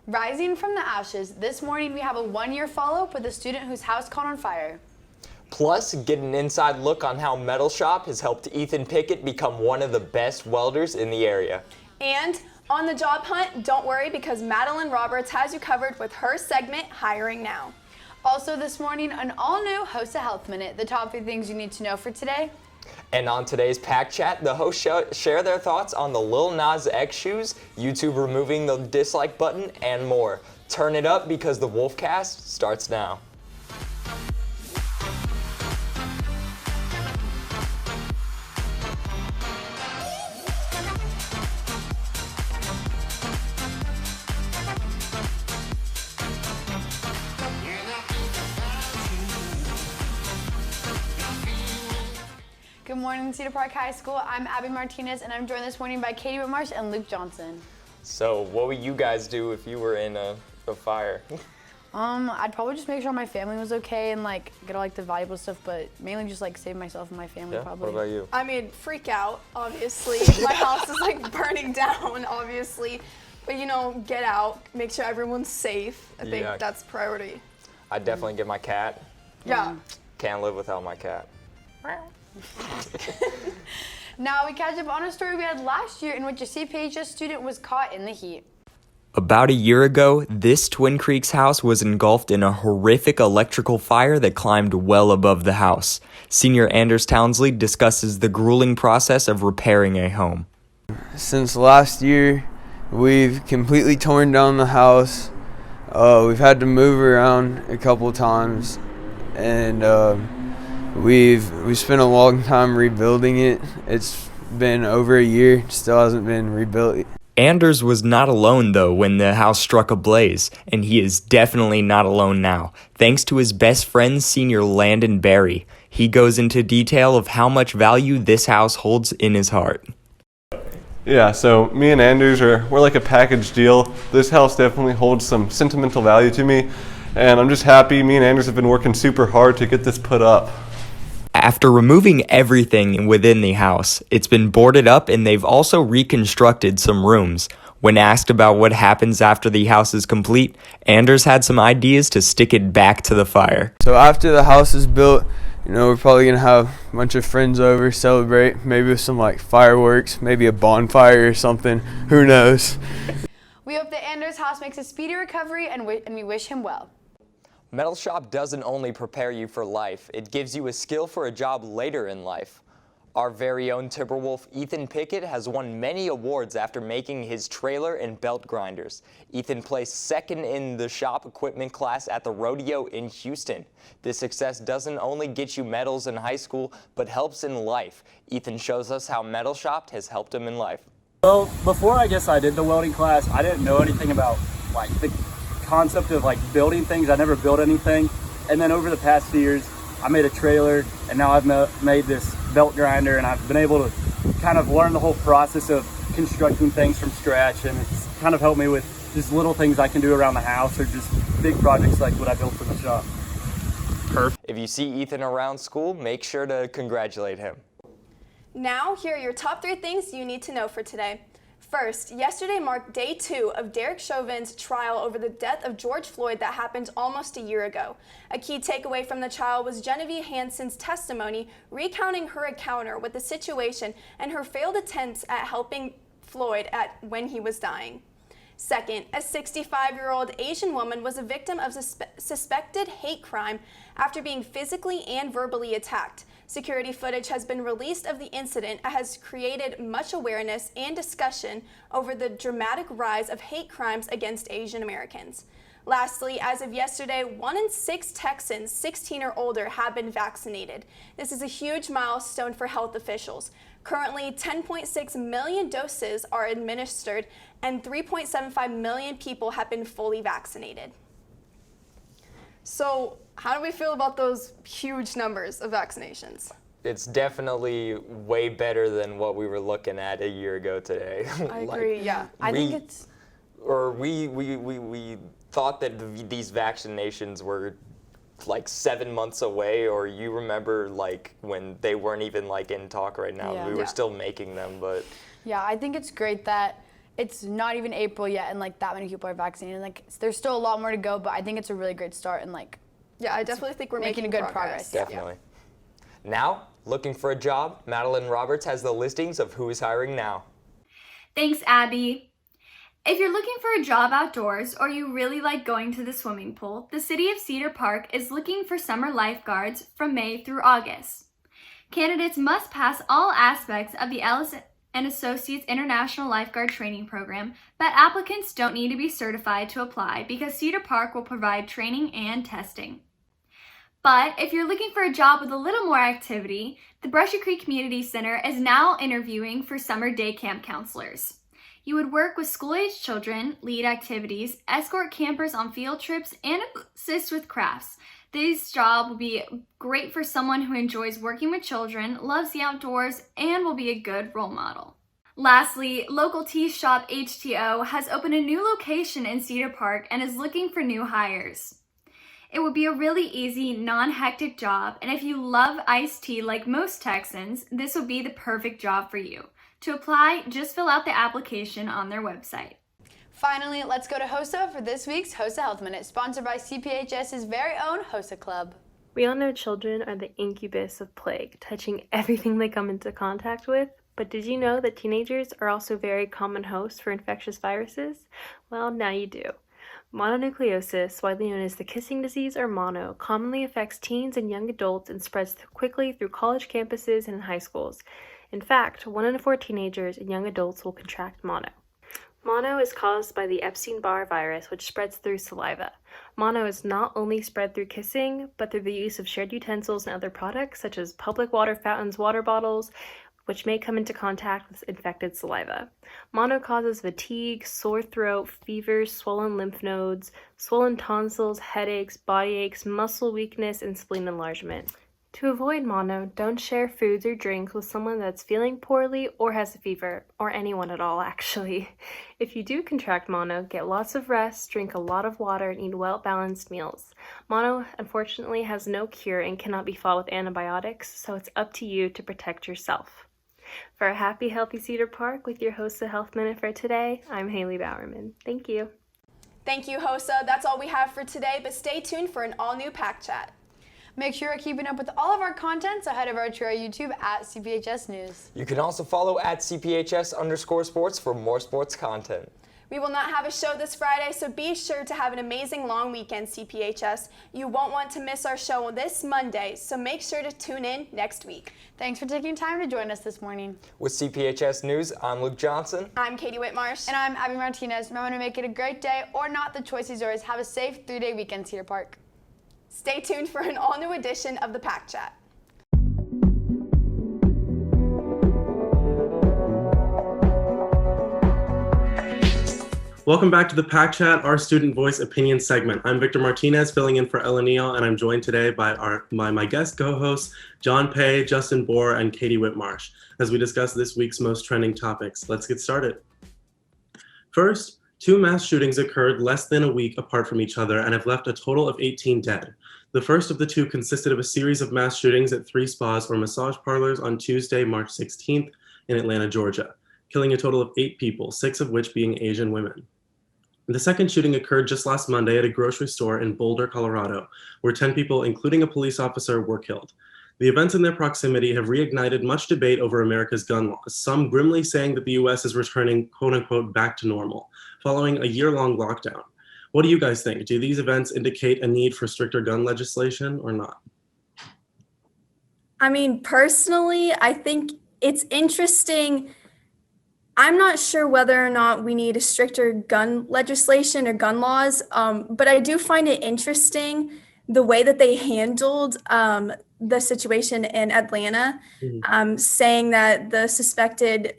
Rising from the ashes, this morning we have a one-year follow-up with a student whose house caught on fire. Plus, get an inside look on how Metal Shop has helped Ethan Pickett become one of the best welders in the area. And on the job hunt, don't worry because Madelyn Roberts has you covered with her segment, Hiring Now. Also this morning, an all-new HOSA Health Minute, the top 3 things you need to know for today. And on today's Pack Chat, the hosts share their thoughts on the Lil Nas X shoes, YouTube removing the dislike button, and more. Turn it up because the Wolfcast starts now. Good morning, Cedar Park High School. I'm Abby Martinez, and I'm joined this morning by Katie Whitmarsh and Luke Johnson. So, what would you guys do if you were in a fire? I'd probably just make sure my family was okay and get all the valuable stuff, but mainly just save myself and my family probably. What about you? I mean, freak out, obviously. My house is burning down, obviously. But get out, make sure everyone's safe. I think that's priority. I'd definitely get my cat. Yeah. Can't live without my cat. Now we catch up on a story we had last year in which a CPHS student was caught in the heat. About a year ago, this Twin Creeks house was engulfed in a horrific electrical fire that climbed well above the house. Senior Anders Townsley discusses the grueling process of repairing a home. Since last year, we've completely torn down the house. We've had to move around a couple times, and we've spent a long time rebuilding it. It's been over a year, still hasn't been rebuilt. Anders was not alone, though, when the house struck ablaze, and he is definitely not alone now, thanks to his best friend, Senior Landon Barry. He goes into detail of how much value this house holds in his heart. Yeah, so me and Anders we're like a package deal. This house definitely holds some sentimental value to me, and I'm just happy me and Anders have been working super hard to get this put up. After removing everything within the house, it's been boarded up and they've also reconstructed some rooms. When asked about what happens after the house is complete, Anders had some ideas to stick it back to the fire. So after the house is built, we're probably going to have a bunch of friends over, celebrate, maybe with some fireworks, maybe a bonfire or something, who knows. We hope that Anders' house makes a speedy recovery and we wish him well. Metal Shop doesn't only prepare you for life, it gives you a skill for a job later in life. Our very own Timberwolf, Ethan Pickett, has won many awards after making his trailer and belt grinders. Ethan placed second in the shop equipment class at the Rodeo in Houston. This success doesn't only get you medals in high school, but helps in life. Ethan shows us how Metal Shop has helped him in life. Well, before I did the welding class, I didn't know anything about the concept of building things. I never built anything, and then over the past few years I made a trailer, and now I've made this belt grinder, and I've been able to kind of learn the whole process of constructing things from scratch, and it's kind of helped me with just little things I can do around the house or just big projects like what I built for the shop. If you see Ethan around school, make sure to congratulate him. Now, here are your top 3 things you need to know for today. First, yesterday marked day 2 of Derek Chauvin's trial over the death of George Floyd that happened almost a year ago. A key takeaway from the trial was Genevieve Hansen's testimony recounting her encounter with the situation and her failed attempts at helping Floyd when he was dying. Second, a 65-year-old Asian woman was a victim of suspected hate crime after being physically and verbally attacked. Security footage has been released of the incident and has created much awareness and discussion over the dramatic rise of hate crimes against Asian Americans. Lastly, as of yesterday, 1 in 6 Texans 16 or older have been vaccinated. This is a huge milestone for health officials. Currently, 10.6 million doses are administered and 3.75 million people have been fully vaccinated. So, how do we feel about those huge numbers of vaccinations? It's definitely way better than what we were looking at a year ago today. I agree, yeah. I think it's... We thought that these vaccinations were 7 months away, or you remember when they weren't even in talk right now. Yeah. We were still making them, but... Yeah, I think it's great that it's not even April yet and like that many people are vaccinated. Like there's still a lot more to go, but I think it's a really great start and like Yeah, I definitely think we're making good progress. Definitely. Now, looking for a job, Madelyn Roberts has the listings of who is hiring now. Thanks, Abby. If you're looking for a job outdoors or you really like going to the swimming pool, the City of Cedar Park is looking for summer lifeguards from May through August. Candidates must pass all aspects of the Ellis and Associates International Lifeguard Training Program, but applicants don't need to be certified to apply because Cedar Park will provide training and testing. But if you're looking for a job with a little more activity, the Brushy Creek Community Center is now interviewing for summer day camp counselors. You would work with school-aged children, lead activities, escort campers on field trips, and assist with crafts. This job will be great for someone who enjoys working with children, loves the outdoors, and will be a good role model. Lastly, local tea shop HTO has opened a new location in Cedar Park and is looking for new hires. It would be a really easy, non-hectic job, and if you love iced tea like most Texans, this would be the perfect job for you. To apply, just fill out the application on their website. Finally, let's go to HOSA for this week's HOSA Health Minute, sponsored by CPHS's very own HOSA Club. We all know children are the incubus of plague, touching everything they come into contact with. But did you know that teenagers are also very common hosts for infectious viruses? Well, now you do. Mononucleosis, widely known as the kissing disease or mono, commonly affects teens and young adults and spreads quickly through college campuses and in high schools. In fact, 1 in 4 teenagers and young adults will contract mono. Mono is caused by the Epstein-Barr virus, which spreads through saliva. Mono is not only spread through kissing, but through the use of shared utensils and other products, such as public water fountains, water bottles, which may come into contact with infected saliva. Mono causes fatigue, sore throat, fevers, swollen lymph nodes, swollen tonsils, headaches, body aches, muscle weakness, and spleen enlargement. To avoid mono, don't share foods or drinks with someone that's feeling poorly or has a fever, or anyone at all, actually. If you do contract mono, get lots of rest, drink a lot of water, and eat well-balanced meals. Mono, unfortunately, has no cure and cannot be fought with antibiotics, so it's up to you to protect yourself. For a happy, healthy Cedar Park with your HOSA Health Minute for today, I'm Haley Bowerman. Thank you. Thank you, HOSA. That's all we have for today, but stay tuned for an all-new Pack Chat. Make sure you're keeping up with all of our content, so head over to our YouTube at CPHS News. You can also follow at CPHS_sports for more sports content. We will not have a show this Friday, so be sure to have an amazing long weekend, CPHS. You won't want to miss our show this Monday, so make sure to tune in next week. Thanks for taking time to join us this morning. With CPHS News, I'm Luke Johnson. I'm Katie Whitmarsh. And I'm Abby Martinez. Remember to make it a great day or not, the choice is yours. Have a safe 3-day weekend, Cedar Park. Stay tuned for an all-new edition of the Pack Chat. Welcome back to the Pack Chat, our student voice opinion segment. I'm Victor Martinez, filling in for Ella Neal, and I'm joined today by my guest co-hosts, John Pay, Justin Bohr, and Katie Whitmarsh, as we discuss this week's most trending topics. Let's get started. First, 2 mass shootings occurred less than a week apart from each other and have left a total of 18 dead. The first of the 2 consisted of a series of mass shootings at 3 spas or massage parlors on Tuesday, March 16th in Atlanta, Georgia, killing a total of 8 people, 6 of which being Asian women. The second shooting occurred just last Monday at a grocery store in Boulder, Colorado, where 10 people, including a police officer, were killed. The events in their proximity have reignited much debate over America's gun laws, some grimly saying that the U.S. is returning, quote-unquote, back to normal, following a year-long lockdown. What do you guys think? Do these events indicate a need for stricter gun legislation or not? I mean, personally, I think it's interesting. I'm not sure whether or not we need a stricter gun legislation or gun laws, but I do find it interesting the way that they handled the situation in Atlanta, saying that the suspected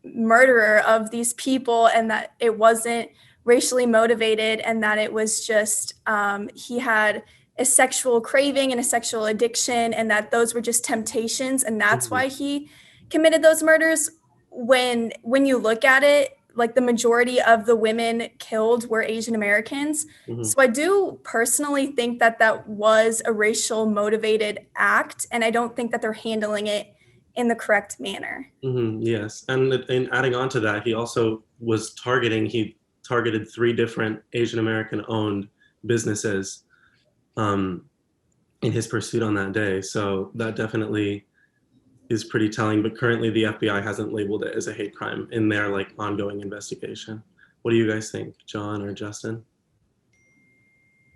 murderer of these people and that it wasn't racially motivated and that it was just he had a sexual craving and a sexual addiction and that those were just temptations and that's why he committed those murders. When you look at it, like the majority of the women killed were Asian Americans. So I do personally think that that was a racial motivated act. And I don't think that they're handling it in the correct manner. Yes, and in adding on to that, he also was targeted 3 different Asian American owned businesses in his pursuit on that day. So that definitely is pretty telling, but currently the FBI hasn't labeled it as a hate crime in their like ongoing investigation. What do you guys think, John or Justin?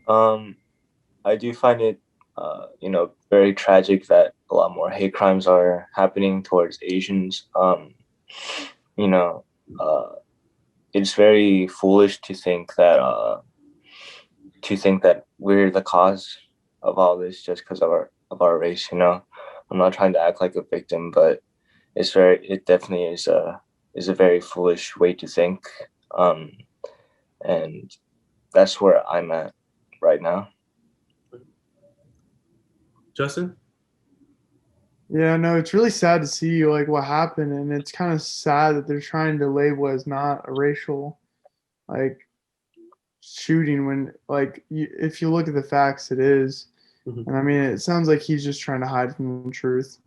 I do find it, very tragic that a lot more hate crimes are happening towards Asians. It's very foolish to think that we're the cause of all this just because of our race. I'm not trying to act like a victim, but it definitely is a very foolish way to think, and that's where I'm at right now. Justin? Yeah, no, it's really sad to see like what happened, and it's kind of sad that they're trying to label as not a racial like shooting when like if you look at the facts, it is. And I mean, it sounds like he's just trying to hide from the truth.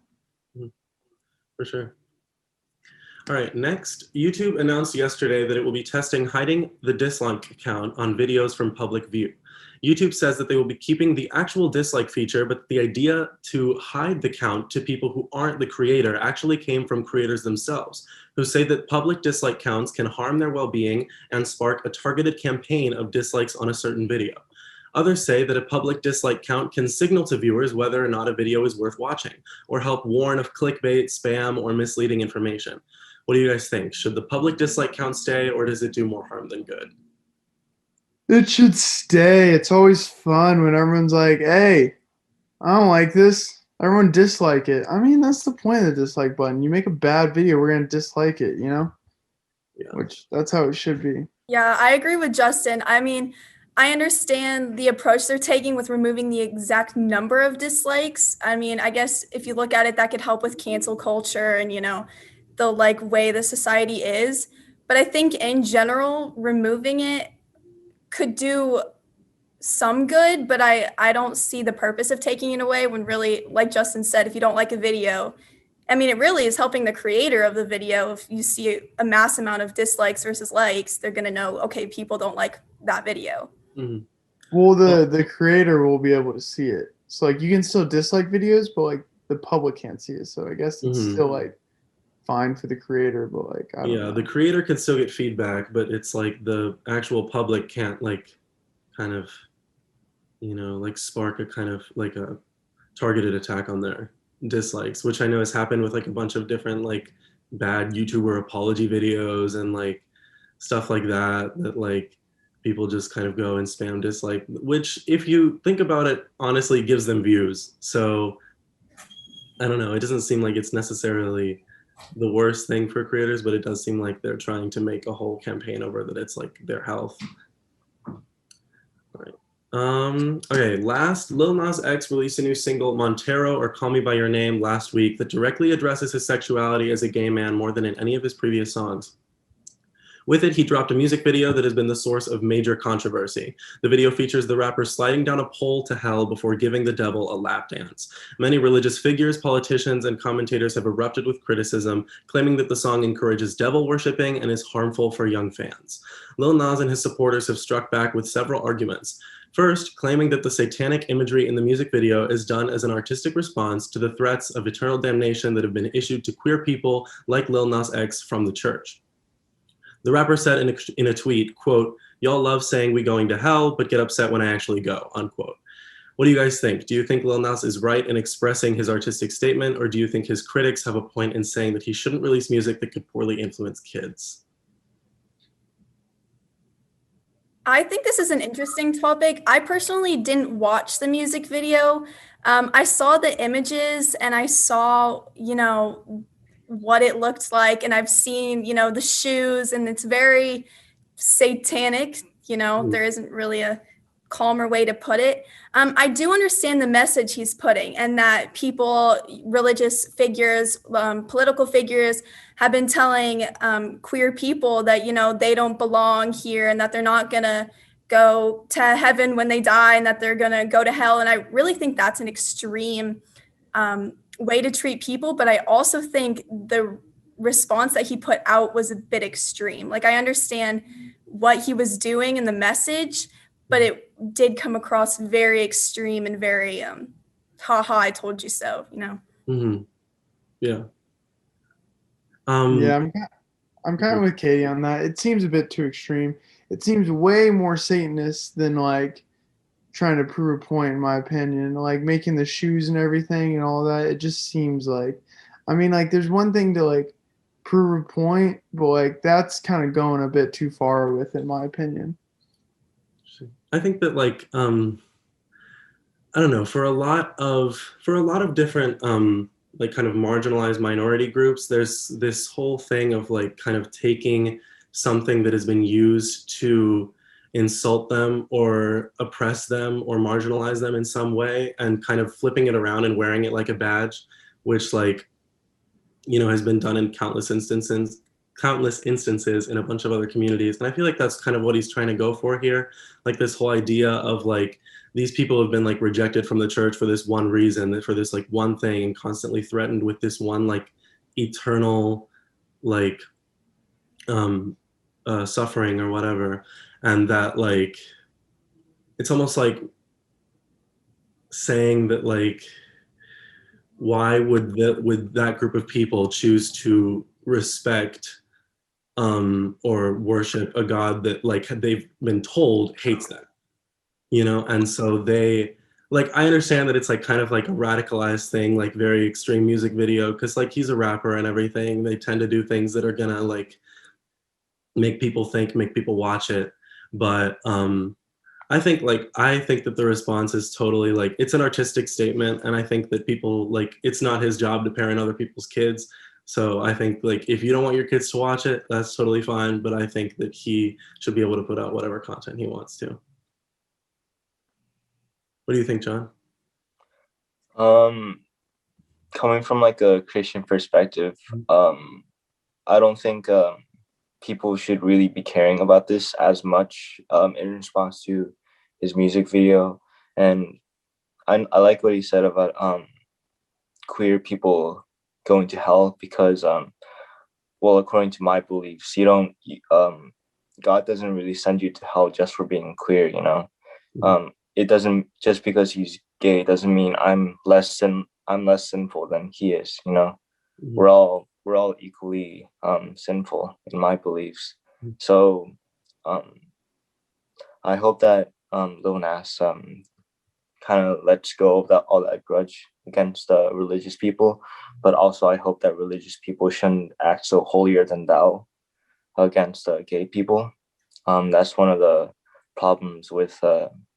For sure. All right, next, YouTube announced yesterday that it will be testing hiding the dislike count on videos from public view. YouTube says that they will be keeping the actual dislike feature, but the idea to hide the count to people who aren't the creator actually came from creators themselves, who say that public dislike counts can harm their well-being and spark a targeted campaign of dislikes on a certain video. Others say that a public dislike count can signal to viewers whether or not a video is worth watching, or help warn of clickbait, spam, or misleading information. What do you guys think? Should the public dislike count stay, or does it do more harm than good? It should stay. It's always fun when everyone's like, hey, I don't like this. Everyone dislike it. I mean, that's the point of the dislike button. You make a bad video, we're going to dislike it, Yeah. Which, that's how it should be. Yeah, I agree with Justin. I mean, I understand the approach they're taking with removing the exact number of dislikes. I mean, I guess if you look at it, that could help with cancel culture and, the like way the society is. But I think in general, removing it could do some good, but I don't see the purpose of taking it away when really, like Justin said, if you don't like a video, I mean, it really is helping the creator of the video. If you see a mass amount of dislikes versus likes, they're going to know, okay, people don't like that video. Well, the creator will be able to see it. So like you can still dislike videos, but like the public can't see it. So I guess it's still like fine for the creator, but like I don't know. The creator can still get feedback, but it's like the actual public can't like kind of like spark a kind of like a targeted attack on their dislikes, which I know has happened with like a bunch of different like bad YouTuber apology videos and like stuff like that like people just kind of go and spam dislike, which if you think about it, honestly gives them views. So I don't know, it doesn't seem like it's necessarily the worst thing for creators, but it does seem like they're trying to make a whole campaign over that it's like their health. All right. Okay, last, Lil Nas X released a new single, Montero or Call Me By Your Name, last week that directly addresses his sexuality as a gay man more than in any of his previous songs. With it, he dropped a music video that has been the source of major controversy. The video features the rapper sliding down a pole to hell before giving the devil a lap dance. Many religious figures, politicians, and commentators have erupted with criticism, claiming that the song encourages devil worshipping and is harmful for young fans. Lil Nas and his supporters have struck back with several arguments. First, claiming that the satanic imagery in the music video is done as an artistic response to the threats of eternal damnation that have been issued to queer people like Lil Nas X from the church. The rapper said in a tweet, quote, "Y'all love saying we going to hell, but get upset when I actually go," unquote. What do you guys think? Do you think Lil Nas is right in expressing his artistic statement, or do you think his critics have a point in saying that he shouldn't release music that could poorly influence kids? I think this is an interesting topic. I personally didn't watch the music video. I saw the images and I saw, what it looked like. And I've seen, the shoes, and it's very satanic. There isn't really a calmer way to put it. I do understand the message he's putting, and that people, religious figures, political figures have been telling queer people that, they don't belong here and that they're not going to go to heaven when they die and that they're going to go to hell. And I really think that's an extreme way to treat people, but I also think the response that he put out was a bit extreme. Like, I understand what he was doing and the message, but it did come across very extreme and very haha, I told you so, you know. Yeah. Yeah, I'm kind of with Katie on that. It seems a bit too extreme. It seems way more Satanist than like trying to prove a point, in my opinion. Like making the shoes and everything and all that. It just seems like, I mean, like there's one thing to like prove a point, but like that's kind of going a bit too far with it, in my opinion. I think that like I don't know, for a lot of different like kind of marginalized minority groups, there's this whole thing of like kind of taking something that has been used to insult them or oppress them or marginalize them in some way and kind of flipping it around and wearing it like a badge, which like, you know, has been done in countless instances in a bunch of other communities. And I feel like that's kind of what he's trying to go for here. Like this whole idea of like, these people have been like rejected from the church for this one reason, for this like one thing, and constantly threatened with this one like eternal like suffering or whatever. And that like, it's almost like saying that like, why would that group of people choose to respect or worship a God that like they've been told hates them, you know? And so they like, I understand that it's like kind of like a radicalized thing, like very extreme music video, because like he's a rapper and everything. They tend to do things that are gonna like make people think, make people watch it. But I think that the response is totally like, it's an artistic statement. And I think that people like, it's not his job to parent other people's kids. So I think like, if you don't want your kids to watch it, that's totally fine. But I think that he should be able to put out whatever content he wants to. What do you think, John? Coming from like a Christian perspective, I don't think people should really be caring about this as much in response to his music video. And I like what he said about queer people going to hell because, well, according to my beliefs, God doesn't really send you to hell just for being queer, you know? It doesn't, just because he's gay doesn't mean I'm less sinful than he is, you know? We're all equally sinful in my beliefs. So I hope that Lil Nas kind of lets go of all that grudge against religious people, but also I hope that religious people shouldn't act so holier than thou against gay people. That's one of the problems with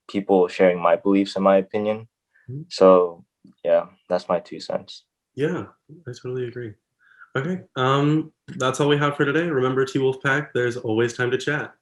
people sharing my beliefs, in my opinion. So yeah, that's my 2 cents. Yeah, I totally agree. Okay, that's all we have for today. Remember, Wolfpack, there's always time to chat.